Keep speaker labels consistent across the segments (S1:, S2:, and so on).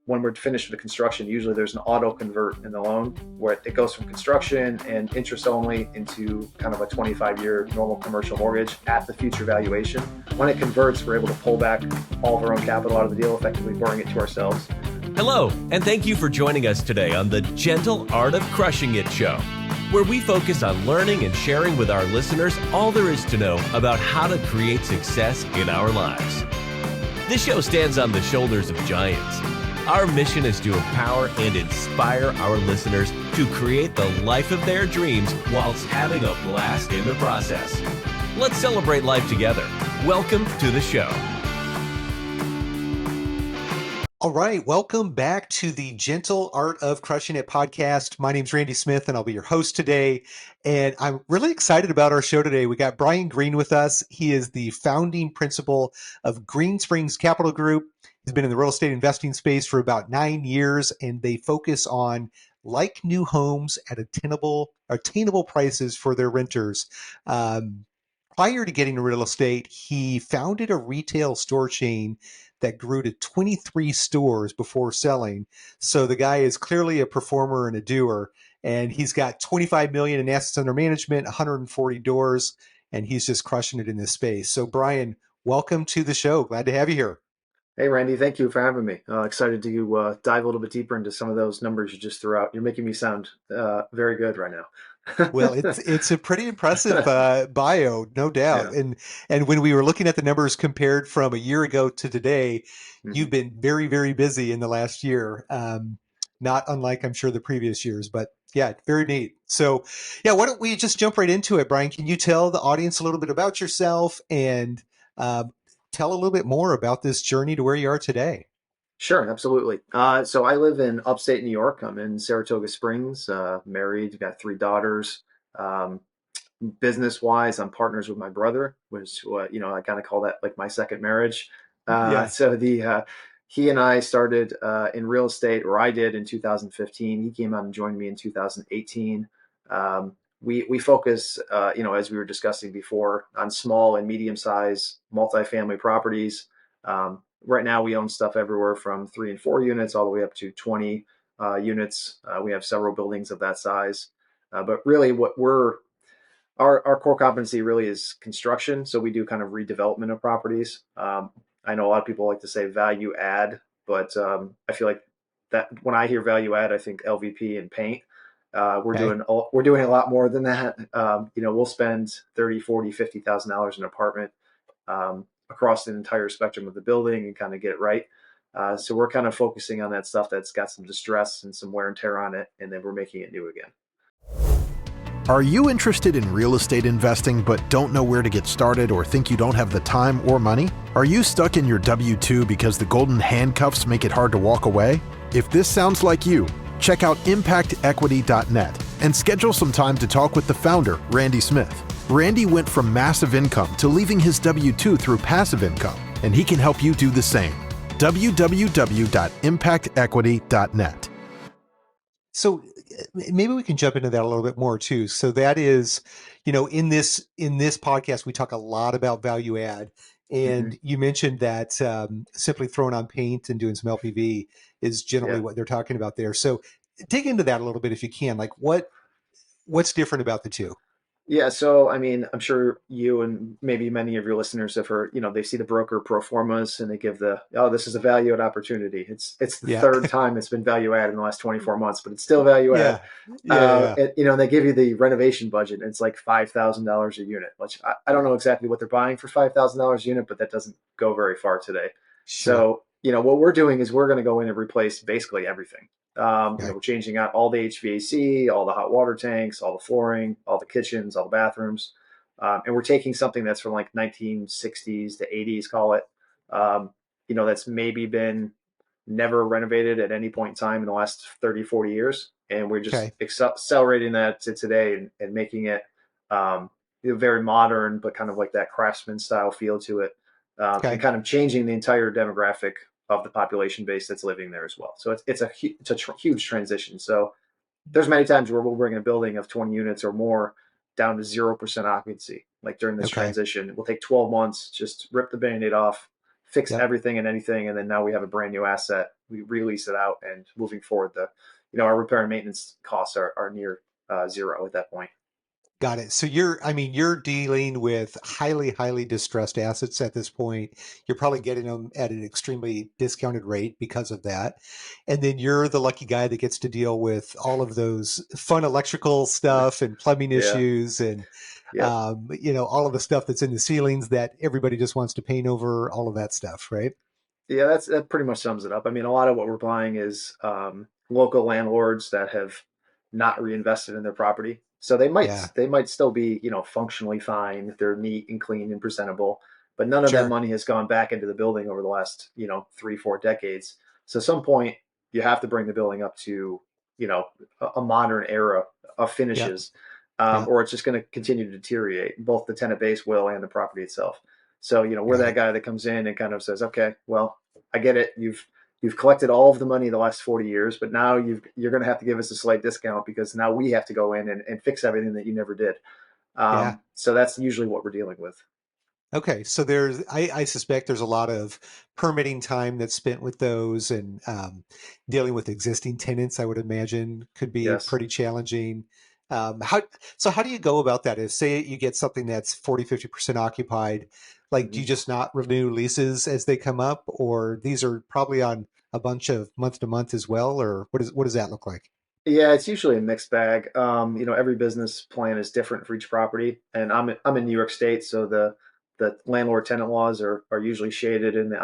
S1: when we're finished with the construction, usually there's an auto convert in the loan where it goes from construction and interest only into kind of a 25-year normal commercial mortgage at the future valuation. When it converts, we're able to pull back all of our own capital out of the deal, effectively borrowing it to ourselves.
S2: Hello, and thank you for joining us today on the Gentle Art of Crushing It show, where we focus on learning and sharing with our listeners all there is to know about how to create success in our lives. This show stands on the shoulders of giants. Our mission is to empower and inspire our listeners to create the life of their dreams whilst having a blast in the process. Let's celebrate life together. Welcome to the show.
S3: All right, welcome back to the Gentle Art of Crushing It podcast. My name's Randy Smith, and I'll be your host today. And I'm really excited about our show today. We got Brian Green with us. He is the founding principal of Green Springs Capital Group. He's been in the real estate investing space for about 9 years, and they focus on like new homes at attainable prices for their renters. Prior to getting into real estate, he founded a retail store chain that grew to 23 stores before selling. So the guy is clearly a performer and a doer, and he's got 25 million in assets under management, 140 doors, and he's just crushing it in this space. So Brian, welcome to the show. Glad to have you here.
S1: Hey, Randy, thank you for having me. Excited to dive a little bit deeper into some of those numbers you just threw out. You're making me sound very good right now.
S3: Well, it's a pretty impressive bio, no doubt.
S1: Yeah.
S3: And when we were looking at the numbers compared from a year ago to today, you've been very, very busy in the last year. Not unlike, I'm sure, the previous years, but yeah, very neat. So yeah, why don't we just jump right into it, Brian? Can you tell the audience a little bit about yourself and tell a little bit more about this journey to where you are today?
S1: Sure, absolutely. So I live in upstate New York. I'm in Saratoga Springs, married, got 3 daughters. Business-wise, I'm partners with my brother, which, I kind of call that like my second marriage. So he and I started in real estate, or I did in 2015. He came out and joined me in 2018. We focus, as we were discussing before, on small and medium-sized multifamily properties. Right now, we own stuff everywhere from 3 and 4 units all the way up to 20 units. We have several buildings of that size. But really, our core competency really is construction. So we do kind of redevelopment of properties. I know a lot of people like to say value add, but I feel like that when I hear value add, I think LVP and paint. We're doing a lot more than that. We'll spend $30,000, $40,000, $50,000 in an apartment across the entire spectrum of the building and kind of get it right. So we're kind of focusing on that stuff that's got some distress and some wear and tear on it, and then we're making it new again.
S4: Are you interested in real estate investing but don't know where to get started or think you don't have the time or money? Are you stuck in your W-2 because the golden handcuffs make it hard to walk away? If this sounds like you, check out impactequity.net and schedule some time to talk with the founder, Randy Smith. Randy went from massive income to leaving his W-2 through passive income, and he can help you do the same. www.impactequity.net.
S3: So maybe we can jump into that a little bit more too. So that is, in this podcast, we talk a lot about value add. And you mentioned that simply throwing on paint and doing some LPV is generally what they're talking about there. So dig into that a little bit if you can. Like what's different about the two?
S1: Yeah, so I mean, I'm sure you and maybe many of your listeners have heard, they see the broker pro formas and they give this is a value add opportunity. It's the third time it's been value add in the last 24 months, but it's still value add. And they give you the renovation budget. And it's like $5,000 a unit, which I don't know exactly what they're buying for $5,000 a unit, but that doesn't go very far today. Sure. So, what we're doing is we're going to go in and replace basically everything. We're changing out all the HVAC, all the hot water tanks, all the flooring, all the kitchens, all the bathrooms. And we're taking something that's from like 1960s to 80s, call it, that's maybe been never renovated at any point in time in the last 30, 40 years. And we're just accelerating that to today and making it very modern, but kind of like that craftsman style feel to it, and kind of changing the entire demographic of the population base that's living there as well. So it's a huge transition. So there's many times where we'll bring a building of 20 units or more down to 0% occupancy. Like during this transition, it will take 12 months, just rip the Band-Aid off, fix
S3: Yep.
S1: everything and anything, and then now we have a brand new asset. We release it out, and moving forward, our repair and maintenance costs are near zero at that point.
S3: Got it. So you're dealing with highly distressed assets at this point. You're probably getting them at an extremely discounted rate because of that. And then you're the lucky guy that gets to deal with all of those fun electrical stuff and plumbing
S1: Yeah.
S3: issues and,
S1: Yep.
S3: all of the stuff that's in the ceilings that everybody just wants to paint over, all of that stuff, right?
S1: Yeah, that pretty much sums it up. I mean, a lot of what we're buying is local landlords that have not reinvested in their property. So
S3: Yeah,
S1: they might still be, functionally fine. They're neat and clean and presentable, but none of that
S3: sure.
S1: money has gone back into the building over the last, 3, 4 decades. So at some point you have to bring the building up to, a modern era of
S3: Yep.
S1: finishes,
S3: Yep.
S1: or it's just going to continue to deteriorate. Both the tenant base will and the property itself. So, we're
S3: Got
S1: that
S3: it.
S1: guy that comes in and kind of says, okay, well, I get it. You've collected all of the money the last 40 years, but now you're going to have to give us a slight discount because now we have to go in and fix everything that you never did.
S3: Yeah.
S1: So that's usually what we're dealing with.
S3: Okay, so I suspect there's a lot of permitting time that's spent with those and dealing with existing tenants, I would imagine could be
S1: Yes.
S3: pretty challenging. How, so how do you go about that? If say you get something that's 40-50% occupied, like do
S1: Mm-hmm.
S3: you just not renew leases as they come up, or these are probably on a bunch of month to month as well, or what does that look like?
S1: Yeah, it's usually a mixed bag. Every business plan is different for each property, and I'm in New York State, so the landlord tenant laws are usually shaded in the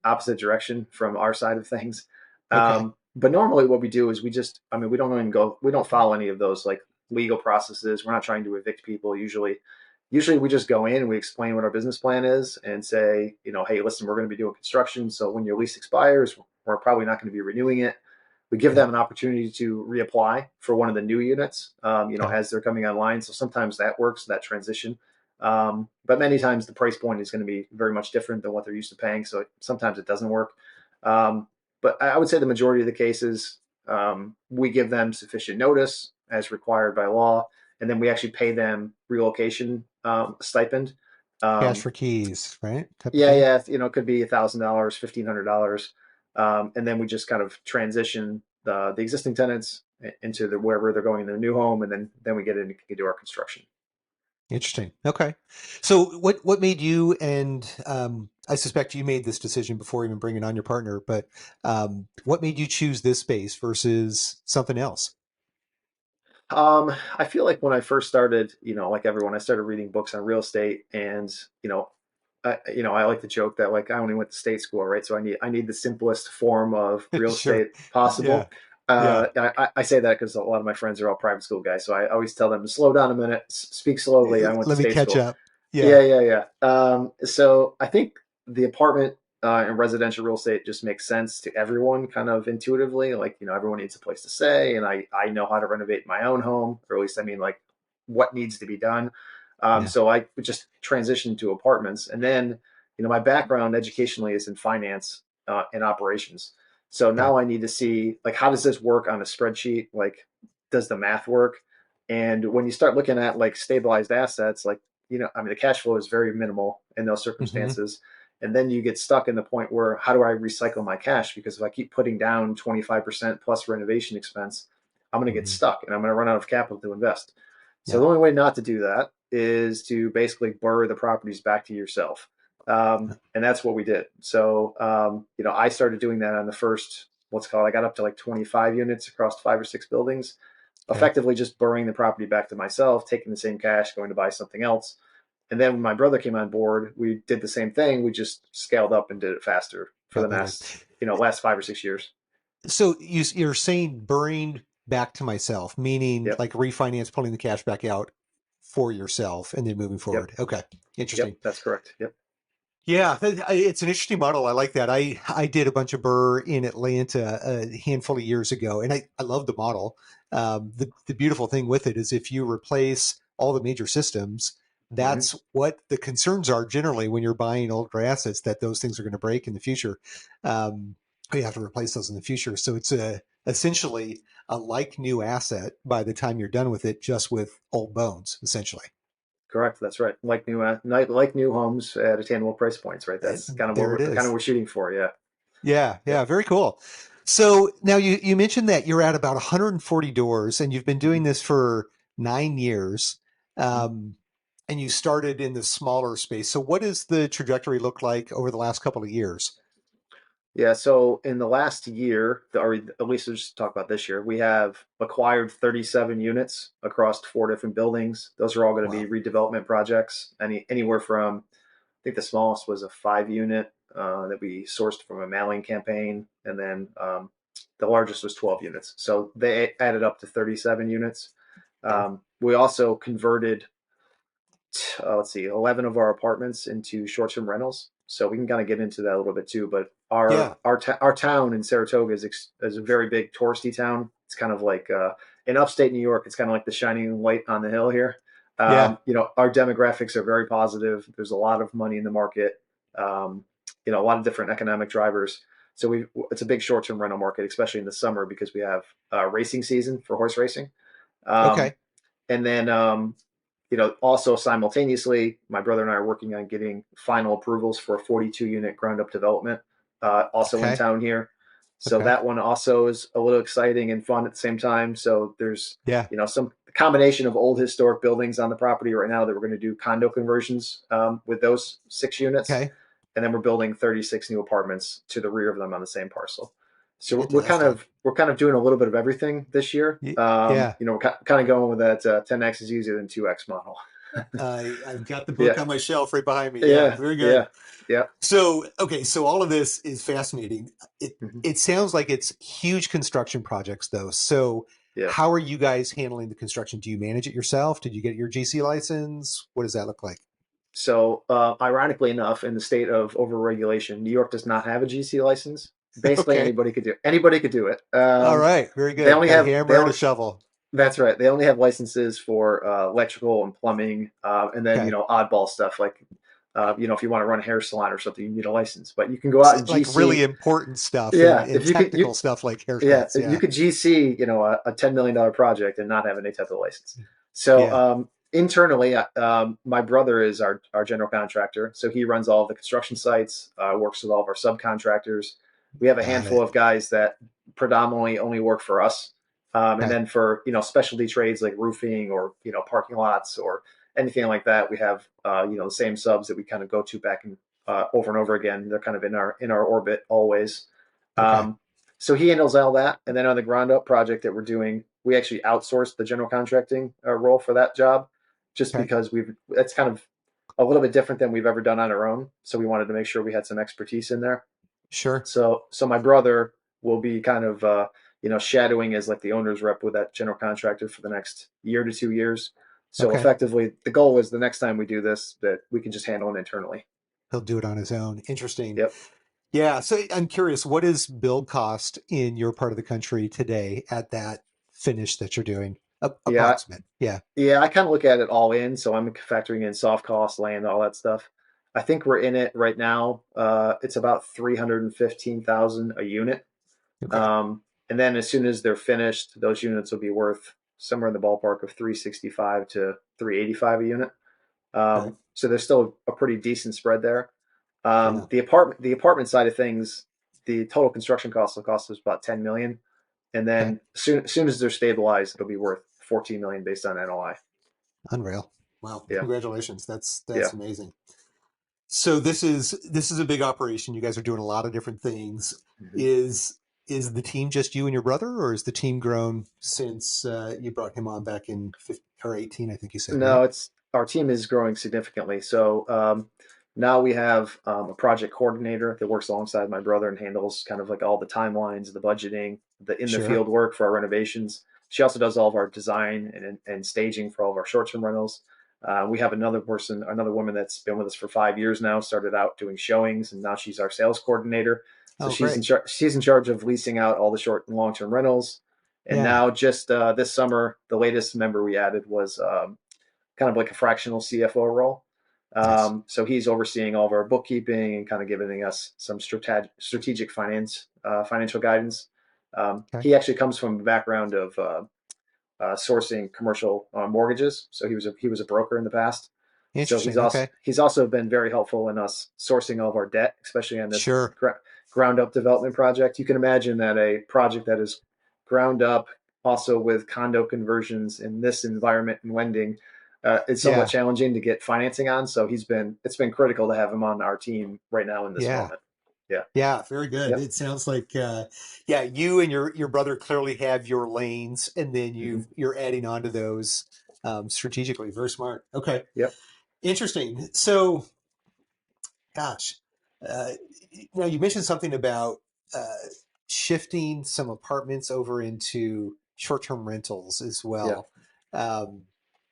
S1: opposite direction from our side of things.
S3: Okay,
S1: But normally, what we do is we don't follow any of those like legal processes. We're not trying to evict people. Usually we just go in and we explain what our business plan is and say, hey, listen, we're going to be doing construction, so when your lease expires, we're probably not going to be renewing it. We give them
S3: yep,
S1: an opportunity to reapply for one of the new units,
S3: okay,
S1: as they're coming online. So sometimes that works, that transition. But many times the price point is going to be very much different than what they're used to paying. So sometimes it doesn't work. But I would say the majority of the cases, we give them sufficient notice as required by law, and then we actually pay them relocation stipend.
S3: cash
S1: Um,
S3: for keys, right? Type of
S1: yeah,
S3: thing.
S1: yeah, it could be $1,000, $1,500, and then we just kind of transition the existing tenants into wherever they're going in their new home, and then we get in and do our construction.
S3: Interesting. Okay. So what made you and I suspect you made this decision before even bringing on your partner, but what made you choose this space versus something else?
S1: I feel like when I first started, like everyone, I started reading books on real estate, and I like to joke that like I only went to state school, right? So I need the simplest form of real
S3: Sure.
S1: estate
S3: Yeah.
S1: possible.
S3: Yeah.
S1: I say that because a lot of my friends are all private school guys, so I always tell them to slow down a minute, speak slowly. I went to
S3: Let me
S1: state
S3: catch
S1: school.
S3: up. Yeah.
S1: Yeah, yeah, yeah. So I think the apartment and residential real estate just makes sense to everyone kind of intuitively. Like, everyone needs a place to stay, and I know how to renovate my own home, or at least, I mean, like what needs to be done.
S3: Yeah.
S1: So I just transitioned to apartments. And then, my background educationally is in finance and operations. So
S3: Okay.
S1: now I need to see, like, how does this work on a spreadsheet? Like, does the math work? And when you start looking at like stabilized assets, like, I mean, the cash flow is very minimal in those
S3: Hmm.
S1: circumstances. And then you get stuck in the point where how do I recycle my cash? Because if I keep putting down 25% plus renovation expense, I'm going to get
S3: Hmm.
S1: stuck and I'm going to run out of capital to invest. So the
S3: Yep.
S1: only way not to do that is to basically borrow the properties back to yourself. And that's what we did. So, I started doing that on the first, what's called, I got up to like 25 units across 5 or 6 buildings,
S3: Okay.
S1: effectively just borrowing the property back to myself, taking the same cash, going to buy something else. And then when my brother came on board, we did the same thing. We just scaled up and did it faster for the
S3: Got better.
S1: last 5 or 6 years.
S3: So you're saying bring back to myself, meaning
S1: Yep.
S3: like refinance, pulling the cash back out for yourself and then moving
S1: Yep.
S3: forward. Okay.
S1: Yep.
S3: Interesting.
S1: That's correct. Yep.
S3: Yeah, it's an interesting model. I like that. I did a bunch of Burr in Atlanta a handful of years ago, and I love the model. The beautiful thing with it is if you replace all the major systems,
S1: Mm-hmm.
S3: that's what the concerns are generally when you're buying older assets, that those things are going to break in the future. You have to replace those in the future. So it's essentially a like new asset by the time you're done with it, just with old bones, essentially.
S1: Correct. That's right. Like new homes at attainable price points, right?
S3: And
S1: That's kind of what
S3: there it is.
S1: we're shooting for. Yeah.
S3: Yeah,
S1: Yeah.
S3: yeah, very cool. So now you mentioned that you're at about 140 doors and you've been
S1: Mhm.
S3: doing this for 9 years.
S1: Mhm.
S3: Um, and you started in the smaller space. So what does the trajectory look like over the last couple of years?
S1: Yeah, so in the last year, or at least let's just talk about this year, we have acquired 37 units across four different buildings. Those are all going to be
S3: Wow.
S1: redevelopment projects. Anywhere from, I think the smallest was a 5 unit that we sourced from a mailing campaign, and then the largest was 12 units. So they added up to 37 units.
S3: Okay.
S1: We also converted let's see, 11 of our apartments into short-term rentals. So we can kind of get into that a little bit too. But
S3: Yeah.
S1: our town in Saratoga is a very big touristy town. It's kind of like in upstate New York. It's kind of like the shining light on the hill here.
S3: Yeah.
S1: Our demographics are very positive. There's a lot of money in the market. Um, a lot of different economic drivers. So it's a big short-term rental market, especially in the summer because we have racing season for horse racing. Um,
S3: Okay.
S1: and then also simultaneously, my brother and I are working on getting final approvals for a 42 unit ground up development, also in
S3: Okay.
S1: town here. So
S3: Okay.
S1: that one also is a little exciting and fun at the same time. So there's,
S3: Yeah.
S1: some combination of old historic buildings on the property right now that we're going to do condo conversions with those 6 units.
S3: Okay.
S1: And then we're building 36 new apartments to the rear of them on the same parcel. So
S3: Fantastic.
S1: we're kind of doing a little bit of everything this year.
S3: Yeah.
S1: We're kind of going with that 10x is easier than 2x model.
S3: I've got the book
S1: Yeah,
S3: on my shelf right behind me. Yeah.
S1: yeah,
S3: Very good.
S1: yeah, yeah.
S3: So, okay, so all of this is fascinating. It
S1: Mhm.
S3: it sounds like it's huge construction projects though. So,
S1: Yeah.
S3: how are you guys handling the construction? Do you manage it yourself? Did you get your GC license? What does that look like?
S1: So, ironically enough, in the state of overregulation, New York does not have a GC license. Basically,
S3: Okay.
S1: anybody could do it.
S3: All right. Very
S1: They
S3: good.
S1: only
S3: Got a
S1: have they
S3: hammer and a
S1: only
S3: shovel.
S1: That's right. They only have licenses for electrical and plumbing, and then
S3: Okay.
S1: oddball stuff like if you want to run a hair salon or something, you need a license. But you can go out
S3: So,
S1: and
S3: like really
S1: GC.
S3: important stuff
S1: Yeah,
S3: and
S1: if you could,
S3: technical stuff like
S1: yeah,
S3: haircuts.
S1: you
S3: Yeah.
S1: could GC, a $10 million project and not have any type of license. So
S3: Yeah.
S1: internally, my brother is our general contractor, so he runs all of the construction sites, works with all of our subcontractors. We have a
S3: Got
S1: handful
S3: it.
S1: of guys that predominantly only work for us, and
S3: Okay.
S1: then for specialty trades like roofing or parking lots or anything like that, we have the same subs that we kind of go to back and over and over again. They're kind of in our orbit always.
S3: Okay.
S1: Um, so he handles all that, and then on the ground up project that we're doing, we actually outsourced the general contracting role for that job, just
S3: Okay.
S1: because that's kind of a little bit different than we've ever done on our own. So we wanted to make sure we had some expertise in there.
S3: Sure.
S1: So my brother will be kind of shadowing as like the owner's rep with that general contractor for the next year to 2 years. So
S3: Okay.
S1: effectively, the goal is the next time we do this that we can just handle it internally.
S3: He'll do it on his own. Interesting.
S1: Yep.
S3: Yeah. So I'm curious, what is build cost in your part of the country today at that finish that you're doing?
S1: Yeah.
S3: Approximate. Yeah.
S1: Yeah, I kind of look at it all in. So I'm factoring in soft costs, land, all that stuff. I think we're in it right now. It's about 315,000 a unit.
S3: Okay.
S1: Um, and then as soon as they're finished, those units will be worth somewhere in the ballpark of 365 to 385 a unit.
S3: Okay.
S1: So there's still a pretty decent spread there.
S3: Yeah.
S1: The apartment side of things, the total construction cost will cost us about 10 million. And
S3: Okay.
S1: then soon as they're stabilized, it'll be worth 14 million based on NOI.
S3: Unreal. Wow.
S1: Yeah.
S3: Congratulations.
S1: Yeah.
S3: That's amazing. So this is a big operation. You guys are doing a lot of different things.
S1: Mhm.
S3: Is the team just you and your brother, or is the team grown since you brought him on back in 15, or 18? I think you said, right?
S1: No, it's our team is growing significantly. So now we have a project coordinator that works alongside my brother and handles kind of like all the timelines, the budgeting, the in the
S3: Sure.
S1: field work for our renovations. She also does all of our design and staging for all of our short term rentals. We have another woman that's been with us for 5 years now. Started out doing showings, and now she's our sales coordinator. So
S3: Oh, great.
S1: she's in charge of leasing out all the short and long term rentals. And
S3: Yeah.
S1: now, just this summer, the latest member we added was kind of like a fractional CFO role.
S3: Nice.
S1: So he's overseeing all of our bookkeeping and kind of giving us some strategic financial guidance.
S3: Okay.
S1: He actually comes from a background of sourcing commercial mortgages, so he was a broker in the past. So
S3: Interesting. Okay.
S1: he's also been very helpful in us sourcing all of our debt, especially on this
S3: Sure.
S1: ground up development project. You can imagine that a project that is ground up, also with condo conversions in this environment and lending, it's somewhat
S3: Yeah.
S1: challenging to get financing on. So it's been critical to have him on our team right now in this
S3: Yeah.
S1: moment. Yeah.
S3: Yeah, very good.
S1: Yep.
S3: It sounds like, yeah, you and your brother clearly have your lanes, and then
S1: Mm-hmm.
S3: you're adding on to those strategically. Very smart. Okay,
S1: Yep.
S3: interesting. So, gosh, uh, now you mentioned something about uh, shifting some apartments over into short-term rentals as
S1: Yeah.
S3: well. Um,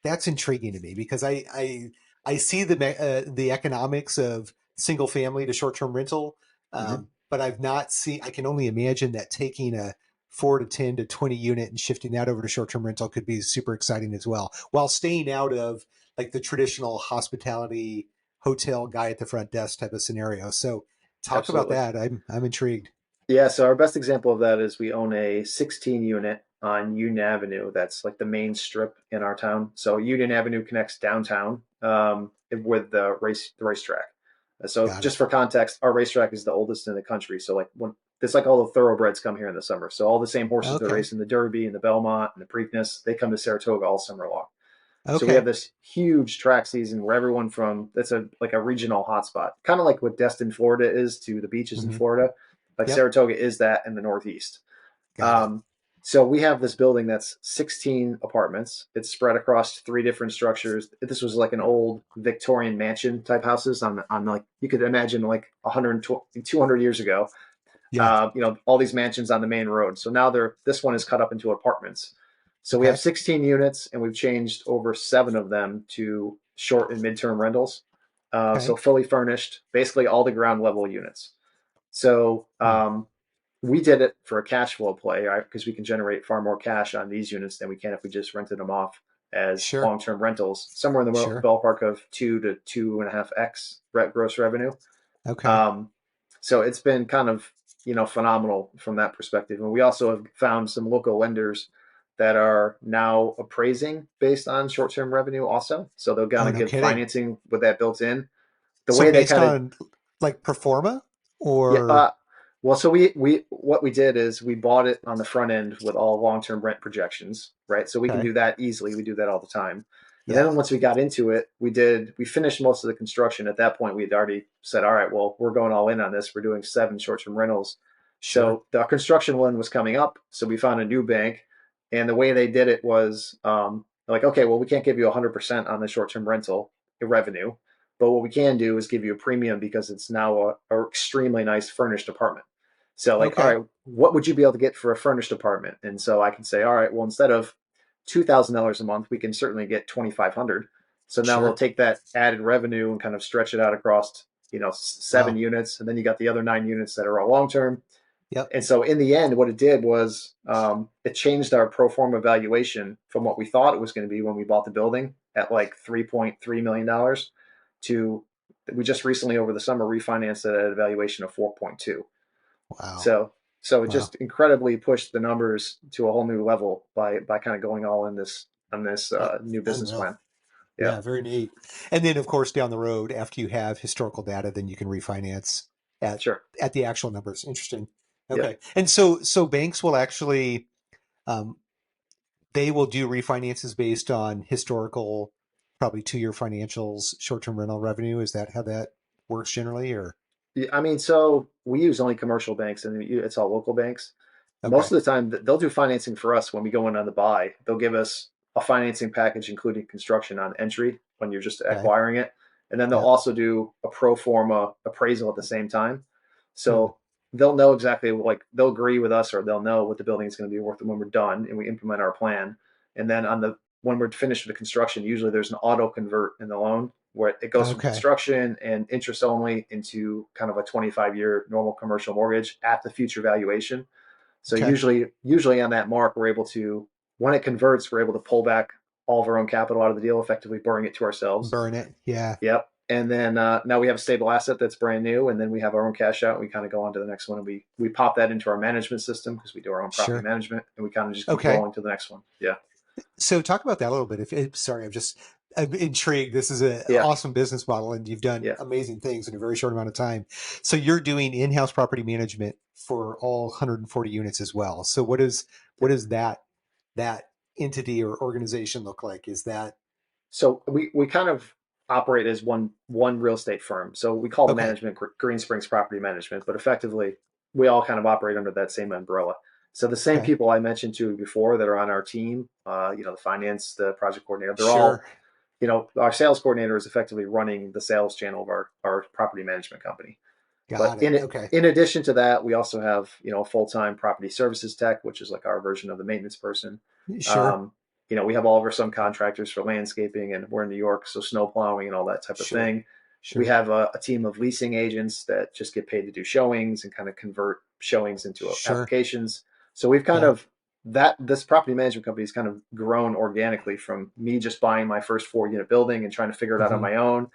S3: that's intriguing to me because I see the economics of single family to short-term rental,
S1: Mm-hmm.
S3: but I've not seen. I can only imagine that taking a 4 to 10 to 20 unit and shifting that over to short-term rental could be super exciting as well, while staying out of like the traditional hospitality hotel guy at the front desk type of scenario. So talk about
S1: Absolutely.
S3: that. I'm intrigued.
S1: Yeah, so our best example of that is we own a 16 unit on Union Avenue. That's like the main strip in our town. So Union Avenue connects downtown with the racetrack. So
S3: Got
S1: just
S3: it.
S1: for context, our racetrack is the oldest in the country. So like when it's like all the thoroughbreds come here in the summer. So all the same horses that
S3: Okay.
S1: race in the Derby and the Belmont and the Preakness, they come to Saratoga all summer long. So we have
S3: Okay.
S1: this huge track season where everyone from that's a like a regional hotspot, kind of like what Destin, Florida is to the beaches in
S3: Hmm.
S1: Florida. Like
S3: Yep.
S1: Saratoga is that in the Northeast.
S3: Got it.
S1: Um, so we have this building that's 16 apartments. It's spread across three different structures. This was like an old Victorian mansion type houses on like you could imagine like 120, 200 years ago.
S3: Yeah.
S1: All these mansions on the main road. So now this one is cut up into apartments. So we have
S3: Okay.
S1: 16 units, and we've changed over seven of them to short and midterm rentals. So
S3: Okay.
S1: fully furnished, basically all the ground level units. So
S3: Hmm.
S1: we did it for a cash flow play, right? Because we can generate far more cash on these units than we can if we just rented them off as
S3: Sure.
S1: long-term rentals, somewhere in the
S3: Sure.
S1: ballpark of 2 to 2.5x gross revenue.
S3: Okay.
S1: Um, so it's been kind of phenomenal from that perspective. And we also have found some local lenders that are now appraising based on short-term revenue also. So they'll kind
S3: Oh,
S1: of
S3: no
S1: give
S3: kidding.
S1: financing with that built in. The
S3: So
S1: way they
S3: based
S1: kind of
S3: on like performa
S1: yeah.
S3: or
S1: Well, so we what we did is we bought it on the front end with all long-term rent projections, right? So we can
S3: okay.
S1: do that easily. We do that all the time. And
S3: Yeah.
S1: then once we got into it, we finished most of the construction. At that point, we had already said, all right, well, we're going all in on this. We're doing 7 short-term rentals.
S3: Sure.
S1: So the construction loan was coming up. So we found a new bank. And the way they did it was like, okay, well, we can't give you 100% on the short-term rental revenue. But what we can do is give you a premium because it's now a extremely nice furnished apartment. So like, all
S3: Okay.
S1: right, what would you be able to get for a furnished apartment? And so I can say, all right, well, instead of $2,000 a month, we can certainly get 2,500. So now we'll
S3: Sure.
S1: take that added revenue and kind of stretch it out across, 7
S3: Wow.
S1: units, and then you got the other 9 units that are all long term.
S3: Yep.
S1: And so in the end, what it did was it changed our pro forma valuation from what we thought it was going to be when we bought the building at like $3.3 million to we just recently over the summer refinanced it at a valuation of 4.2.
S3: Wow.
S1: So it
S3: Wow.
S1: just incredibly pushed the numbers to a whole new level by kind of going all in this on this new business
S3: Unreal.
S1: plan. Yeah,
S3: Yeah, very neat. And then, of course, down the road, after you have historical data, then you can refinance at
S1: sure.
S3: at the actual numbers. Interesting.
S1: Yep.
S3: Okay. And so banks will actually um, they will do refinances based on historical, probably 2 year financials, short term rental revenue. Is that how that works generally? Or
S1: Yeah, I mean, so we use only commercial banks, and it's all local banks. Most
S3: okay,
S1: of the time, they'll do financing for us when we go in on the buy. They'll give us a financing package, including construction on entry when you're just
S3: okay,
S1: acquiring it. And then they'll
S3: yeah,
S1: also do a pro forma appraisal at the same time.
S3: hmm,
S1: So they'll know exactly like they'll agree with us or they'll know what the building is going to be worth when we're done and we implement our plan. And then when we're finished with the construction, usually there's an auto convert in the loan where it goes from
S3: okay,
S1: construction and interest only into kind of a 25-year normal commercial mortgage at the future valuation. So
S3: okay,
S1: usually on that mark, we're able to, when it converts, we're able to pull back all of our own capital out of the deal, effectively burning it to ourselves.
S3: burn it. Yeah,
S1: Yep. And then now we have a stable asset that's brand new, and then we have our own cash out. And we kind of go on to the next one, and we pop that into our management system because we do our own property
S3: sure.
S1: management, and we kind of just keep
S3: Okay.
S1: rolling to the next one. Yeah.
S3: So talk about that a little bit. Sorry, I'm just I'm intrigued. This is an
S1: Yeah,
S3: awesome business model, and you've done
S1: yeah.
S3: amazing things in a very short amount of time. So you're doing in-house property management for all 140 units as well. So what is that entity or organization look like? Is that
S1: So we kind of operate as one real estate firm. So we call the
S3: okay?
S1: management Green Springs Property Management, but effectively we all kind of operate under that same umbrella. So the same
S3: Okay,
S1: people I mentioned to you before that are on our team, the finance, the project coordinator, they're all,
S3: sure,
S1: our sales coordinator is effectively running the sales channel of our property management company. But
S3: got it. Okay,
S1: in addition to that, we also have a full time property services tech, which is like our version of the maintenance person.
S3: sure,
S1: Um, we have all of our subcontractors for landscaping, and we're in New York, so snow plowing and all that type of
S3: sure,
S1: thing. We
S3: sure,
S1: have a team of leasing agents that just get paid to do showings and kind of convert showings into
S3: sure.
S1: applications. So we've kind
S3: Yeah.
S1: of this property management company has kind of grown organically from me just buying my first 4 unit building and trying to figure it out on
S3: Hmm.
S1: my own,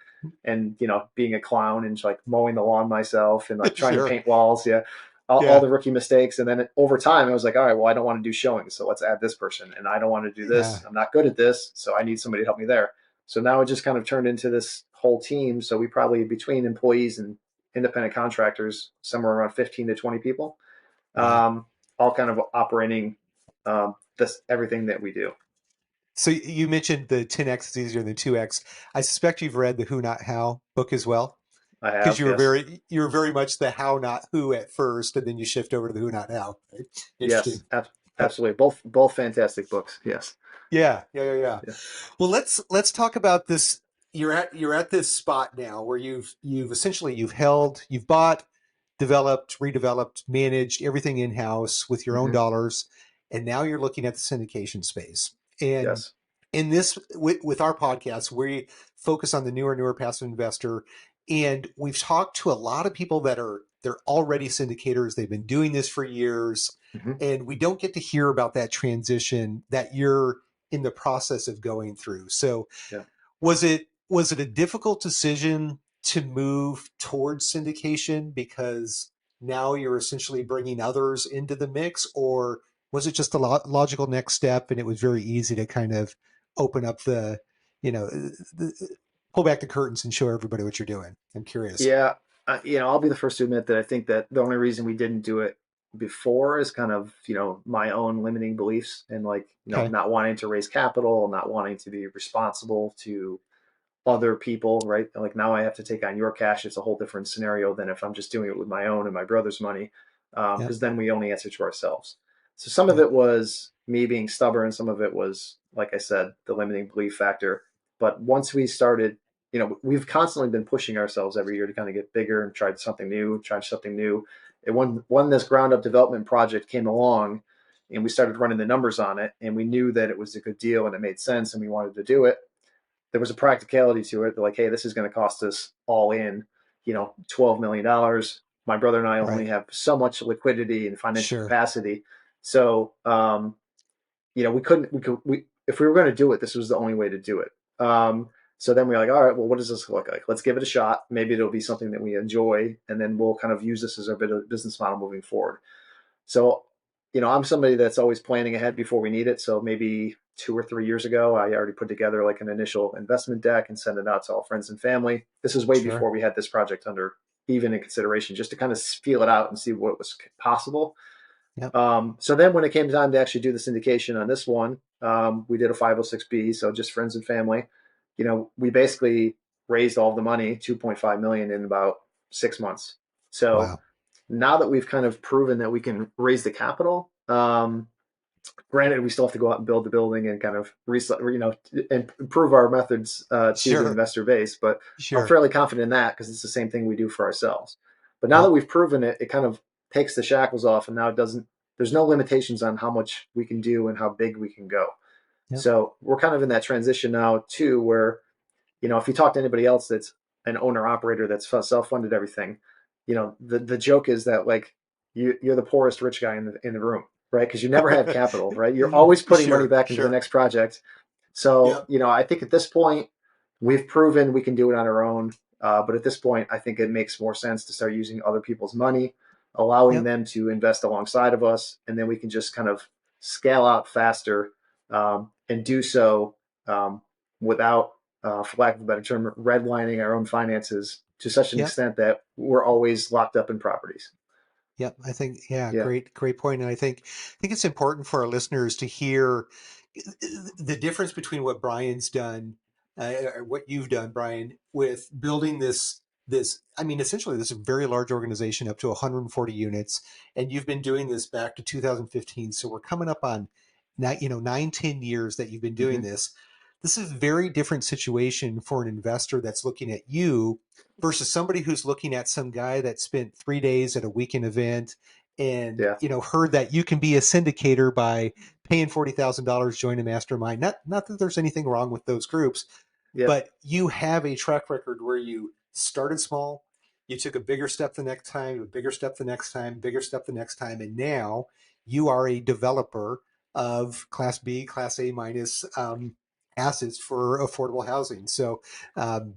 S1: and being a clown and like mowing the lawn myself and like trying to
S3: Sure.
S1: paint walls, yeah, all
S3: Yeah.
S1: the rookie mistakes. And then over time I was like, all right, well, I don't want to do showings, so let's add this person. And I don't want to do
S3: Yeah.
S1: this, I'm not good at this, so I need somebody to help me there. So now it just kind of turned into this whole team. So we probably, between employees and independent contractors, somewhere around 15 to 20 people,
S3: Wow.
S1: um, all kind of operating this everything that we do.
S3: So you mentioned the 10x is easier than 2x. I suspect you've read the Who Not How book as well,
S1: I
S3: because
S1: have,
S3: you were
S1: yes.
S3: very much the how not who at first, and then you shift over to the Who Not How. Right? Interesting.
S1: Yes, absolutely. Both fantastic books. Yes.
S3: Yeah, yeah, yeah, yeah.
S1: Yeah.
S3: Well, let's talk about this. You're at this spot now where you've essentially you've bought, developed, redeveloped, managed everything in house with your own
S1: Hmm.
S3: dollars, and now you're looking at the syndication space. And
S1: Yes.
S3: in this, with our podcast, we focus on the newer passive investor, and we've talked to a lot of people that they're already syndicators. They've been doing this for years,
S1: Hmm.
S3: and we don't get to hear about that transition that you're in the process of going through. So
S1: Yeah.
S3: was it a difficult decision to move towards syndication because now you're essentially bringing others into the mix, or was it just a logical next step and it was very easy to kind of open up you know, pull back the curtains and show everybody what you're doing? I'm curious.
S1: Yeah. I'll be the first to admit that I think that the only reason we didn't do it before is kind of, my own limiting beliefs and like,
S3: Okay.
S1: not wanting to raise capital, not wanting to be responsible to other people, right? Like now I have to take on your cash. It's a whole different scenario than if I'm just doing it with my own and my brother's money,
S3: Yep.
S1: because then we only answer to ourselves. So some of
S3: Yep.
S1: it was me being stubborn. Some of it was, like I said, the limiting belief factor. But once we started, we've constantly been pushing ourselves every year to kind of get bigger and try something new, try something new. And when this ground up development project came along and we started running the numbers on it and we knew that it was a good deal and it made sense and we wanted to do it, there was a practicality to it. They're like, hey, this is going to cost us all in, $12 million. My brother and I only
S3: Right.
S1: have so much liquidity and financial
S3: Sure.
S1: capacity. So, we couldn't, if we were going to do it, this was the only way to do it. So then we are like, all right, well, what does this look like? Let's give it a shot. Maybe it'll be something that we enjoy. And then we'll kind of use this as our bit of business model moving forward. So, I'm somebody that's always planning ahead before we need it. So maybe 2 or 3 years ago, I already put together like an initial investment deck and sent it out to all friends and family. This is way
S3: Sure.
S1: before we had this project under even in consideration, just to kind of feel it out and see what was possible.
S3: Yep.
S1: So then when it came time to actually do the syndication on this one, we did a 506B. So just friends and family, we basically raised all the money, 2.5 million in about 6 months. So
S3: Wow.
S1: now that we've kind of proven that we can raise the capital, granted, we still have to go out and build the building and kind of and improve our methods to the
S3: Sure.
S1: investor base. But I'm
S3: Sure.
S1: fairly confident in that because it's the same thing we do for ourselves. But now that
S3: Yep.
S1: we've proven it, it kind of takes the shackles off, and now it doesn't. There's no limitations on how much we can do and how big we can go.
S3: Yep.
S1: So we're kind of in that transition now too, where if you talk to anybody else that's an owner operator that's self-funded everything, the joke is that like you're the poorest rich guy in the room, right? Because you never have capital, right? You're always putting money
S3: Sure.
S1: back into the
S3: Sure.
S1: next project. So
S3: Yep.
S1: I think at this point we've proven we can do it on our own. But at this point, I think it makes more sense to start using other people's money, allowing
S3: Yep.
S1: them to invest alongside of us, and then we can just kind of scale out faster, and do so without for lack of a better term, redlining our own finances to such an
S3: Yep.
S1: extent that we're always locked up in properties.
S3: Yep. I think, yeah,
S1: Yeah.
S3: great point. And I think it's important for our listeners to hear the difference between what Brian's done, or what you've done, Brian, with building I mean, essentially this is a very large organization up to 140 units, and you've been doing this back to 2015. So we're coming up on 9, 10 years that you've been doing
S1: Hmm.
S3: this. This is a very different situation for an investor that's looking at you versus somebody who's looking at some guy that spent 3 days at a weekend event and,
S1: Yeah.
S3: heard that you can be a syndicator by paying $40,000, join a mastermind. Not that there's anything wrong with those groups,
S1: Yep.
S3: but you have a track record where you started small, you took a bigger step the next time, a bigger step the next time, bigger step the next time, and now you are a developer of Class B, Class A minus assets for affordable housing. So um,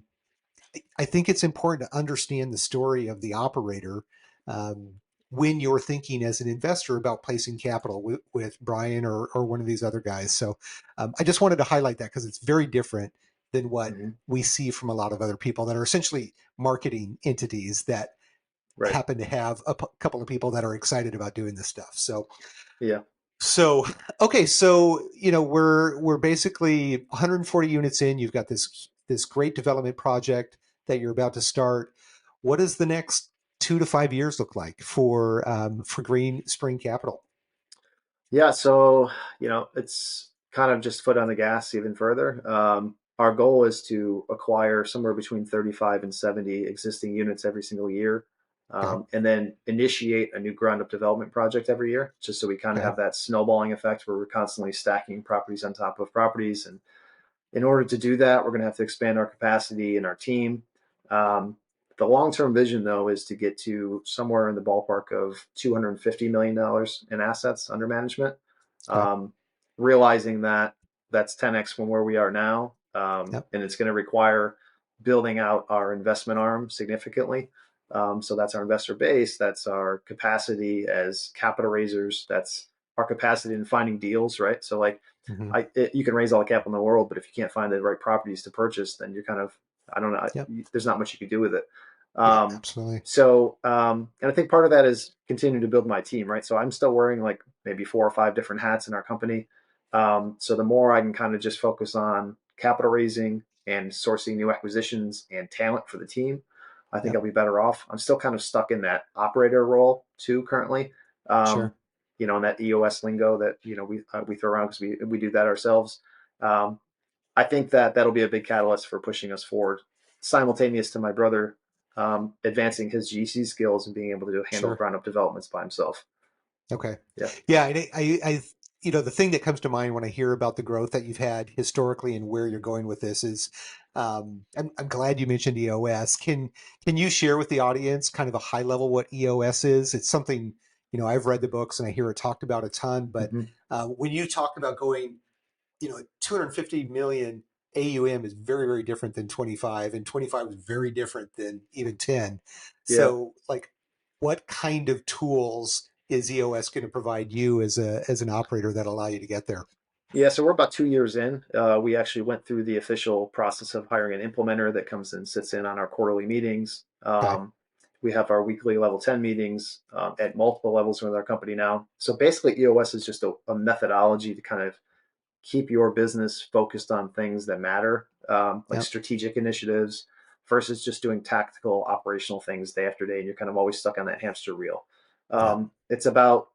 S3: I think it's important to understand the story of the operator um, when you're thinking as an investor about placing capital with Brian or one of these other guys. So I just wanted to highlight that because it's very different than what
S1: Hmm.
S3: we see from a lot of other people that are essentially marketing entities that
S1: Right.
S3: happen to have a couple of people that are excited about doing this stuff. So
S1: Yeah.
S3: so okay, so we're basically 140 units in. You've got this great development project that you're about to start. What does the next 2 to 5 years look like for Green Spring Capital?
S1: Yeah. So, it's kind of just foot on the gas even further. Our goal is to acquire somewhere between 35 and 70 existing units every single year,
S3: Okay,
S1: and then initiate a new ground up development project every year, just so we kind of
S3: okay,
S1: have that snowballing effect where we're constantly stacking properties on top of properties. And in order to do that, we're going to have to expand our capacity and our team. Um, the long-term vision, though, is to get to somewhere in the ballpark of $250 million in assets under management.
S3: okay.
S1: Um, Realizing that that's 10x from where we are now,
S3: Yep,
S1: and it's going to require building out our investment arm significantly. So that's our investor base, that's our capacity as capital raisers, that's our capacity in finding deals, right? So like
S3: hmm,
S1: you can raise all the capital in the world, but if you can't find the right properties to purchase, then you're kind of, I don't know,
S3: yep,
S1: there's not much you can do with it.
S3: yeah,
S1: Um,
S3: absolutely,
S1: and I think part of that is continuing to build my team, right? So I'm still wearing like maybe 4 or 5 different hats in our company. So the more I can kind of just focus on capital raising and sourcing new acquisitions and talent for the team, I think
S3: yep,
S1: I'll be better off. I'm still kind of stuck in that operator role too currently. Um,
S3: sure,
S1: in that EOS lingo that we throw around because we do that ourselves. Um, I think that that'll be a big catalyst for pushing us forward, simultaneous to my brother advancing his GC skills and being able to handle
S3: sure.
S1: ground up developments by himself.
S3: Okay.
S1: Yeah.
S3: Yeah, and the thing that comes to mind when I hear about the growth that you've had historically and where you're going with this is, I'm glad you mentioned EOS. Can you share with the audience kind of a high level what EOS is? It's something, I've read the books and I hear it talked about a ton, but
S1: Mm-hmm.
S3: when you talk about going, 250 million AUM is very, very different than 25, and 25 is very different than even 10.
S1: Yeah.
S3: So, like, what kind of tools is EOS going to provide you as an operator that allow you to get there?
S1: Yeah, so we're about 2 years in. We actually went through the official process of hiring an implementer that comes and sits in on our quarterly meetings.
S3: Okay.
S1: We have our weekly level 10 meetings at multiple levels with our company now. So basically, EOS is just a methodology to kind of keep your business focused on things that matter, like
S3: Yep.
S1: strategic initiatives versus just doing tactical operational things day after day. And you're kind of always stuck on that hamster wheel.
S3: Yep.
S1: It's about,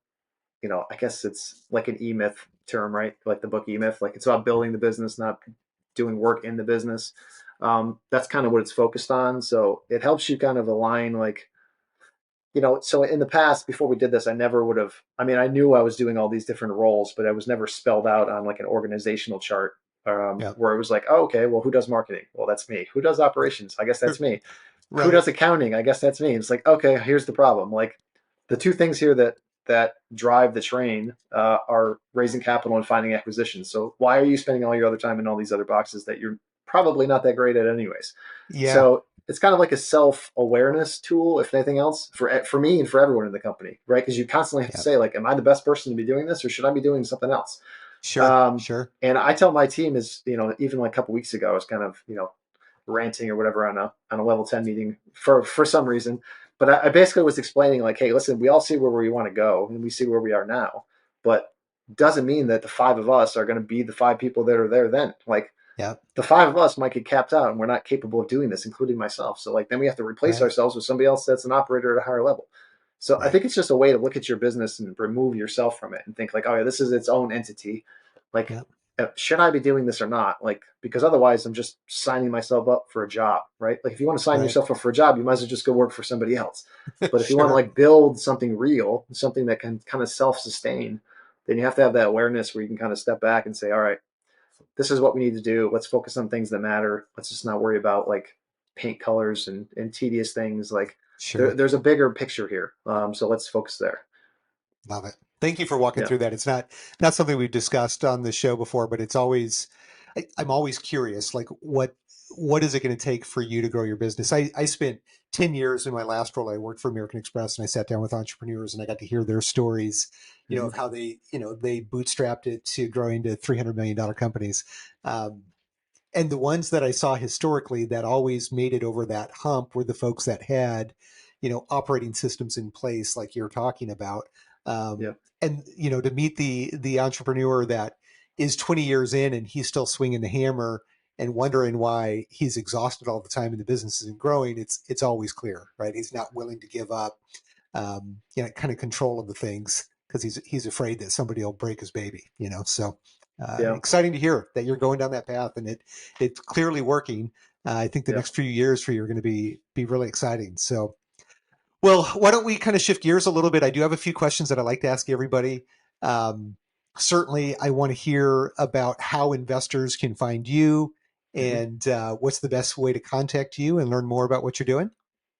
S1: I guess it's like an E-Myth term, right? Like the book E-Myth, like it's about building the business, not doing work in the business. That's kind of what it's focused on. So it helps you kind of align like, so in the past, before we did this, I never would have. I mean, I knew I was doing all these different roles, but I was never spelled out on like an organizational chart
S3: Yep.
S1: where it was like, oh, okay, well, who does marketing? Well, that's me. Who does operations? I guess that's me. Who
S3: Right.
S1: does accounting? I guess that's me. It's like, okay, here's the problem. Like the two things here that drive the train are raising capital and finding acquisitions. So why are you spending all your other time in all these other boxes that you're probably not that great at anyways?
S3: Yeah.
S1: So it's kind of like a self-awareness tool, if anything else, for me and for everyone in the company, right? Because you constantly have to
S3: Yep.
S1: say, like, am I the best person to be doing this, or should I be doing something else?
S3: Sure, sure.
S1: And I tell my team is, even like a couple weeks ago, I was kind of, ranting or whatever on a level 10 meeting for some reason. But I basically was explaining like, hey, listen, we all see where we want to go and we see where we are now, but doesn't mean that the five of us are going to be the five people that are there then. Like
S3: Yeah,
S1: the five of us might get capped out and we're not capable of doing this, including myself. So like then we have to replace
S3: right,
S1: ourselves with somebody else that's an operator at a higher level. So I
S3: right,
S1: think it's just a way to look at your business and remove yourself from it and think like, oh yeah, this is its own entity. Like,
S3: yeah,
S1: should I be doing this or not? Like, because otherwise I'm just signing myself up for a job, right? Like if you want to sign
S3: right.
S1: yourself up for a job, you might as well just go work for somebody else. But if you want to
S3: Sure.
S1: like build something real, something that can kind of self-sustain, then you have to have that awareness where you can kind of step back and say, all right, this is what we need to do. Let's focus on things that matter. Let's just not worry about like paint colors and tedious things. Like
S3: Sure.
S1: there's a bigger picture here. So let's focus there.
S3: Love it. Thank you for walking
S1: Yeah.
S3: through that. It's not something we've discussed on the show before, but it's always I'm always curious, like what is it going to take for you to grow your business? I spent 10 years in my last role. I worked for American Express and I sat down with entrepreneurs and I got to hear their stories,
S1: Mm-hmm.
S3: of how they bootstrapped it to growing to $300 million companies. Um, and the ones that I saw historically that always made it over that hump were the folks that had, operating systems in place like you're talking about.
S1: Yeah.
S3: And to meet the entrepreneur that is 20 years in and he's still swinging the hammer and wondering why he's exhausted all the time and the business isn't growing, it's always clear, right? He's not willing to give up, kind of control of the things because he's afraid that somebody will break his baby, So
S1: Yeah.
S3: exciting to hear that you're going down that path and it's clearly working. I think the
S1: Yeah.
S3: next few years for you are going to be really exciting. So, well, why don't we kind of shift gears a little bit? I do have a few questions that I like to ask everybody. Um, Certainly, I want to hear about how investors can find you
S1: Mm-hmm.
S3: and what's the best way to contact you and learn more about what you're doing.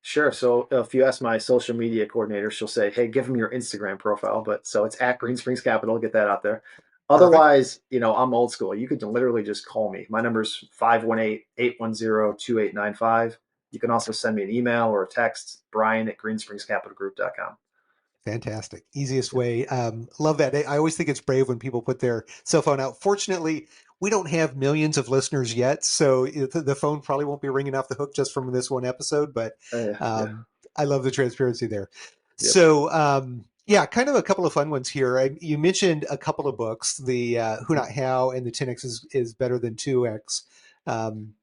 S1: Sure. So if you ask my social media coordinator, she'll say, "Hey, give him your Instagram profile." But so it's at Green Springs Capital. Get that out there.
S3: Perfect.
S1: Otherwise, I'm old school. You could literally just call me. My number's 518-810-2895. You can also send me an email or a text, brian@greenspringscapitalgroup.com.
S3: Fantastic. Easiest
S1: Yep.
S3: way. Love that. I always think it's brave when people put their cell phone out. Fortunately, we don't have millions of listeners yet, so the phone probably won't be ringing off the hook just from this one episode, but
S1: Yeah.
S3: I love the transparency there.
S1: Yep.
S3: So, yeah, kind of a couple of fun ones here. You mentioned a couple of books, the Who Not How and the 10X is better than 2X. Um,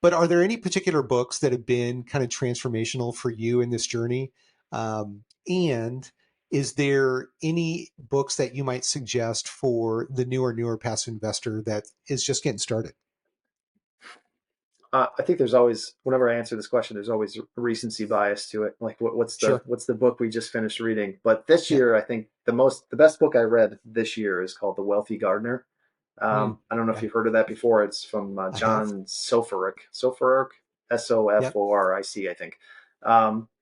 S3: but are there any particular books that have been kind of transformational for you in this journey? And is there any books that you might suggest for the newer passive investor that is just getting started?
S1: I think there's always, whenever I answer this question, there's always recency bias to it. Like, what's the
S3: Sure.
S1: what's the book we just finished reading? But this
S3: Yeah.
S1: year, I think the best book I read this year is called The Wealthy Gardener.
S3: Mm,
S1: I don't know if
S3: yeah,
S1: you've heard of that before. It's from
S3: I have.
S1: John Soforic,
S3: Yep.
S1: Soforic, I think.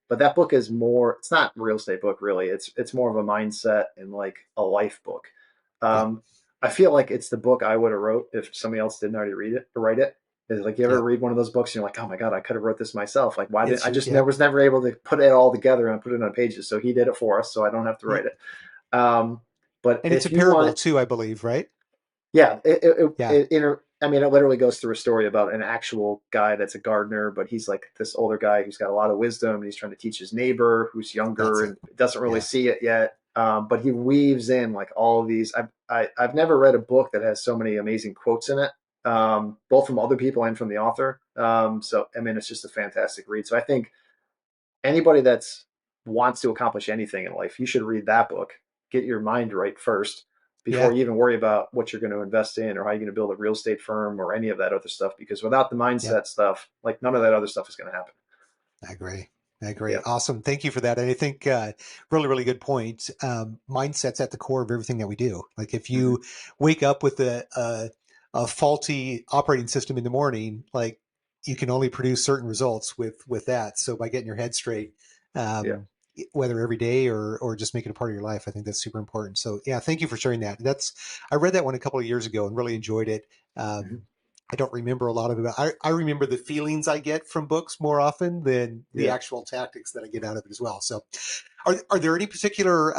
S1: But that book is more. It's not a real estate book, really. It's more of a mindset and like a life book.
S3: Yep.
S1: Um, I feel like it's the book I would have wrote if somebody else didn't already read it or write it. Is like you ever
S3: Yep.
S1: read one of those books and you're like, oh my god, I could have wrote this myself. Like, why did
S3: It's
S1: I just
S3: yep.
S1: never was never able to put it all together and put it on pages? So he did it for us, so I don't have to write it. Um, but
S3: And it's a
S1: if you
S3: parable
S1: want,
S3: too, I believe, right?
S1: yeah,
S3: Yeah.
S1: I mean, it literally goes through a story about an actual guy that's a gardener, but he's like this older guy who's got a lot of wisdom, and he's trying to teach his neighbor who's
S3: That's
S1: younger
S3: it.
S1: and doesn't really
S3: Yeah.
S1: see it yet. But he weaves in like all of these. I've never read a book that has so many amazing quotes in it, both from other people and from the author. So I mean, it's just a fantastic read. So I think anybody that's wants to accomplish anything in life, you should read that book. Get your mind right first before
S3: Yeah.
S1: you even worry about what you're going to invest in or how you're going to build a real estate firm or any of that other stuff. Because without the
S3: Yep.
S1: mindset stuff, like none of that other stuff is going to happen.
S3: I agree. I agree.
S1: Yeah.
S3: Awesome. Thank you for that. And I think really, really good point. Mindset's at the core of everything that we do. Like if
S1: Mm-hmm.
S3: you wake up with a faulty operating system in the morning, like you can only produce certain results with that. So by getting your head straight,
S1: Yeah.
S3: um, whether every day or just make it a part of your life, I think that's super important. So yeah, thank you for sharing that. I read that one a couple of years ago and really enjoyed it.
S1: Mm-hmm.
S3: I don't remember a lot of it. I remember the feelings I get from books more often than the
S1: Yeah.
S3: actual tactics that I get out of it as well. So, are there any particular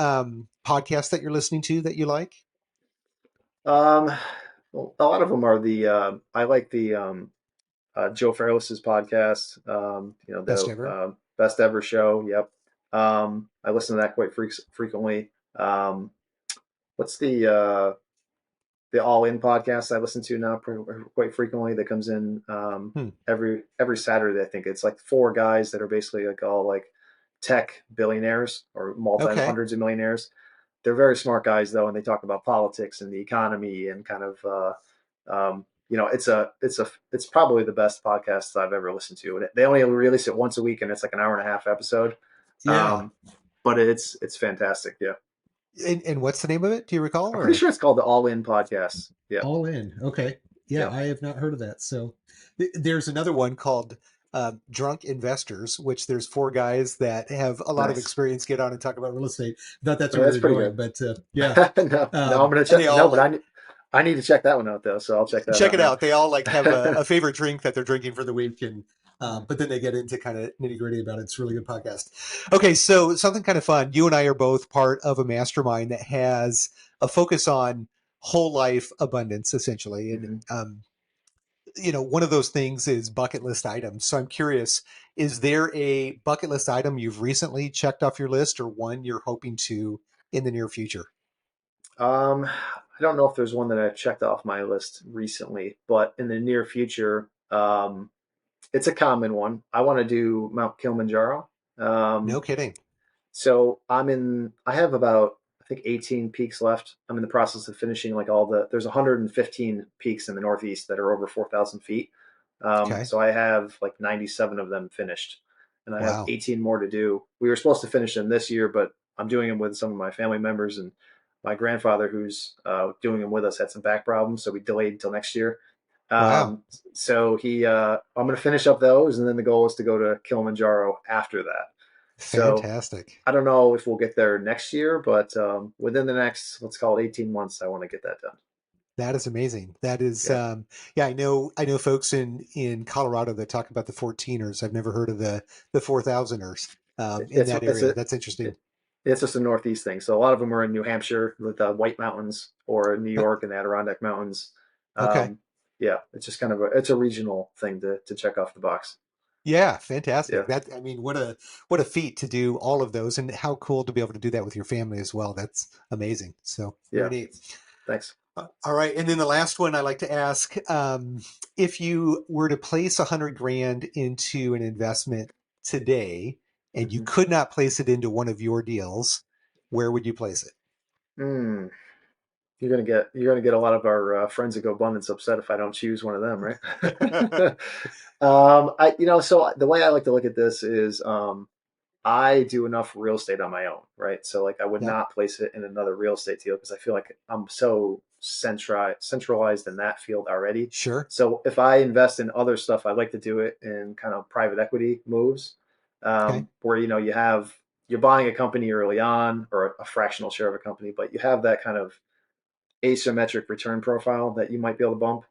S3: podcasts that you're listening to that you like?
S1: Um, well, a lot of them are I like the Joe Fairless's podcast.
S3: Best
S1: The
S3: ever.
S1: Best Ever Show. Yep. I listen to that quite frequently. What's the All In podcast I listen to now quite frequently that comes in
S3: Hmm.
S1: every Saturday. I think it's like four guys that are basically like all like tech billionaires or multi
S3: Okay.
S1: hundreds of millionaires. They're very smart guys though, and they talk about politics and the economy and kind of it's probably the best podcast I've ever listened to. And they only release it once a week, and it's like an hour and a half episode.
S3: Yeah.
S1: Um, but it's fantastic. Yeah,
S3: And what's the name of it? Do you recall?
S1: I'm pretty
S3: Or
S1: sure it's called the All In Podcast. Yeah,
S3: All In. Okay. Yeah,
S1: yeah,
S3: I have not heard of that. So there's another one called Drunk Investors, which there's four guys that have a lot of
S1: nice.
S3: experience get on and talk about real estate. I thought that's where
S1: That's
S3: we were
S1: pretty
S3: going,
S1: good.
S3: but yeah.
S1: No, I'm gonna
S3: And they
S1: check. No,
S3: all
S1: but
S3: like
S1: I need to check that one out though. So I'll check that
S3: check
S1: out
S3: it
S1: now.
S3: out. They all like have a favorite drink that they're drinking for the week, and but then they get into kind of nitty gritty about it. It's a really good podcast. Okay, so something kind of fun. You and I are both part of a mastermind that has a focus on whole life abundance, essentially, and
S1: Hmm.
S3: one of those things is bucket list items. So I'm curious, is there a bucket list item you've recently checked off your list, or one you're hoping to in the near future?
S1: I don't know if there's one that I've checked off my list recently, but in the near future, it's a common one. I want to do Mount Kilimanjaro.
S3: No
S1: Um,
S3: kidding.
S1: So I have about, I think 18 peaks left. I'm in the process of finishing like there's 115 peaks in the Northeast that are over 4,000 feet.
S3: Okay.
S1: So I have like 97 of them finished and I have
S3: Wow.
S1: 18 more to do. We were supposed to finish them this year, but I'm doing them with some of my family members and my grandfather who's doing them with us had some back problems. So we delayed until next year.
S3: Wow.
S1: I'm going to finish up those. And then the goal is to go to Kilimanjaro after that. So
S3: Fantastic.
S1: I don't know if we'll get there next year, but within the next, let's call it 18 months, I want to get that done.
S3: That is amazing. That is,
S1: Yeah.
S3: yeah. I know folks in Colorado that talk about the 14ers. I've never heard of the 4000ers in
S1: It's
S3: that
S1: it's
S3: area.
S1: a
S3: That's interesting.
S1: it's just a Northeast thing. So a lot of them are in New Hampshire with the White Mountains or in New
S3: Uh,
S1: York and the Adirondack Mountains.
S3: Okay.
S1: Um, yeah, it's just kind of it's a regional thing to check off the box.
S3: Yeah,
S1: Yeah,
S3: fantastic. That I mean, what a feat to do all of those, and how cool to be able to do that with your family as well. That's amazing. So very
S1: yeah.
S3: neat.
S1: Thanks.
S3: All right, and then the last one I like to ask: if you were to place 100 grand into an investment today, and you
S1: Hmm.
S3: could not place it into one of your deals, where would you place it?
S1: Mm. You're gonna get a lot of our friends at GoBundance upset if I don't choose one of them, right? So the way I like to look at this is I do enough real estate on my own, right? So like I would
S3: Yep.
S1: not place it in another real estate deal because I feel like I'm so centralized in that field already.
S3: Sure.
S1: So if I invest in other stuff, I like to do it in kind of private equity moves,
S3: Okay.
S1: where you're buying a company early on or a fractional share of a company, but you have that kind of asymmetric return profile that you might be able to bump.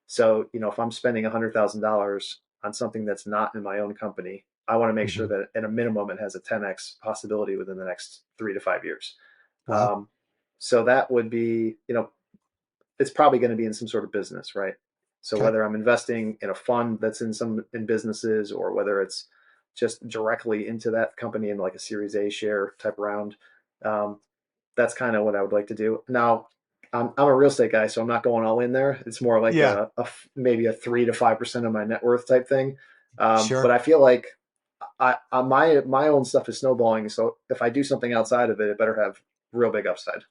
S1: So, if I'm spending $100,000 on something that's not in my own company, I want to make sure
S3: Hmm.
S1: that at a minimum it has a 10x possibility within the next 3 to 5 years.
S3: Wow.
S1: Um, so that would be, it's probably going to be in some sort of business, right? So
S3: Okay.
S1: whether I'm investing in a fund that's in businesses or whether it's just directly into that company in like a Series A share type round, um, that's kind of what I would like to do. Now, I'm a real estate guy, so I'm not going all in there. It's more like
S3: Yeah.
S1: maybe a 3 to 5% of my net worth type thing. But
S3: Sure.
S1: I feel like my own stuff is snowballing. So if I do something outside of it, it better have real big upside.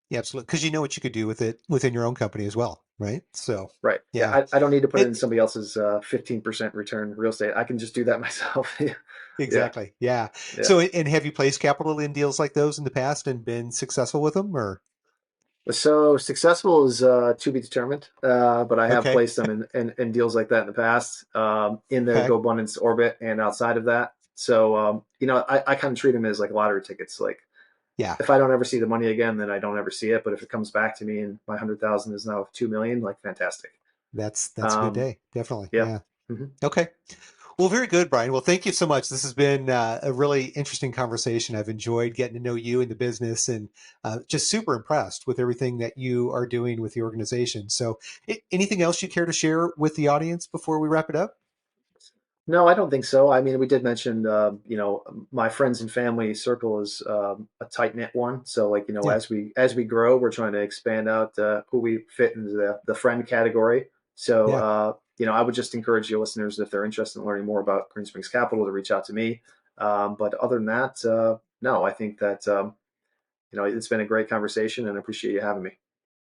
S3: Yeah, absolutely. Because you know what you could do with it within your own company as well, right? So,
S1: Right. Yeah.
S3: yeah.
S1: I don't need to put it in
S3: It
S1: somebody else's 15% return real estate. I can just do that myself. Yeah.
S3: exactly. Yeah.
S1: Yeah.
S3: So, and have you placed capital in deals like those in the past and been successful with them, or?
S1: So successful is to be determined, but I have
S3: Okay.
S1: placed them in deals like that in the past, in the
S3: Okay.
S1: GoBundance orbit and outside of that. So I kind of treat them as like lottery tickets. Like
S3: Yeah.
S1: if I don't ever see the money again, then I don't ever see it. But if it comes back to me and my 100,000 is now 2 million, like fantastic.
S3: That's a good
S1: Um,
S3: day. Definitely.
S1: yeah.
S3: Yeah.
S1: Hmm.
S3: Okay. Well, very good, Brian. Well, thank you so much. This has been a really interesting conversation. I've enjoyed getting to know you and the business, and just super impressed with everything that you are doing with the organization. So anything else you care to share with the audience before we wrap it up?
S1: No, I don't think so. I mean, we did mention, my friends and family circle is a tight knit one. So, like,
S3: Yeah.
S1: as we grow, we're trying to expand out who we fit into the friend category. So,
S3: Yeah.
S1: I would just encourage your listeners, if they're interested in learning more about Green Springs Capital, to reach out to me. But other than that, no, I think that it's been a great conversation, and I appreciate you having me.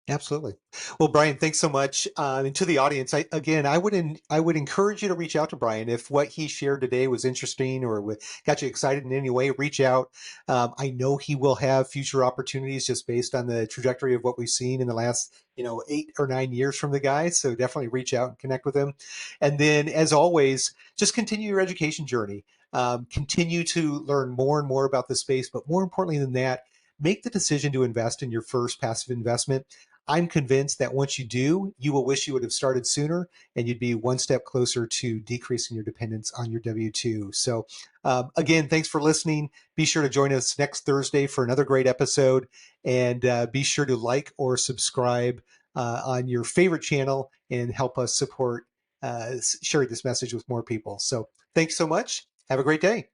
S3: Absolutely. Well, Brian, thanks so much. And to the audience, I would encourage you to reach out to Brian if what he shared today was interesting or got you excited in any way. Reach out. I know he will have future opportunities just based on the trajectory of what we've seen in the last 8 or 9 years from the guy. So definitely reach out and connect with him. And then, as always, just continue your education journey. Continue to learn more and more about the space, but more importantly than that, make the decision to invest in your first passive investment. I'm convinced that once you do, you will wish you would have started sooner, and you'd be one step closer to decreasing your dependence on your W-2. So again, thanks for listening. Be sure to join us next Thursday for another great episode, and be sure to like or subscribe on your favorite channel and help us support sharing this message with more people. So thanks so much. Have a great day.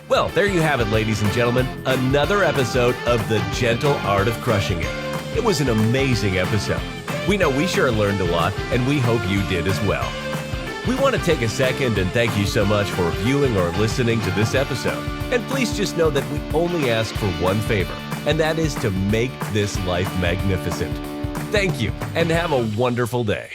S2: Well, there you have it, ladies and gentlemen. Another episode of The Gentle Art of Crushing It. It was an amazing episode. We know we sure learned a lot, and we hope you did as well. We want to take a second and thank you so much for viewing or listening to this episode. And please just know that we only ask for one favor, and that is to make this life magnificent. Thank you, and have a wonderful day.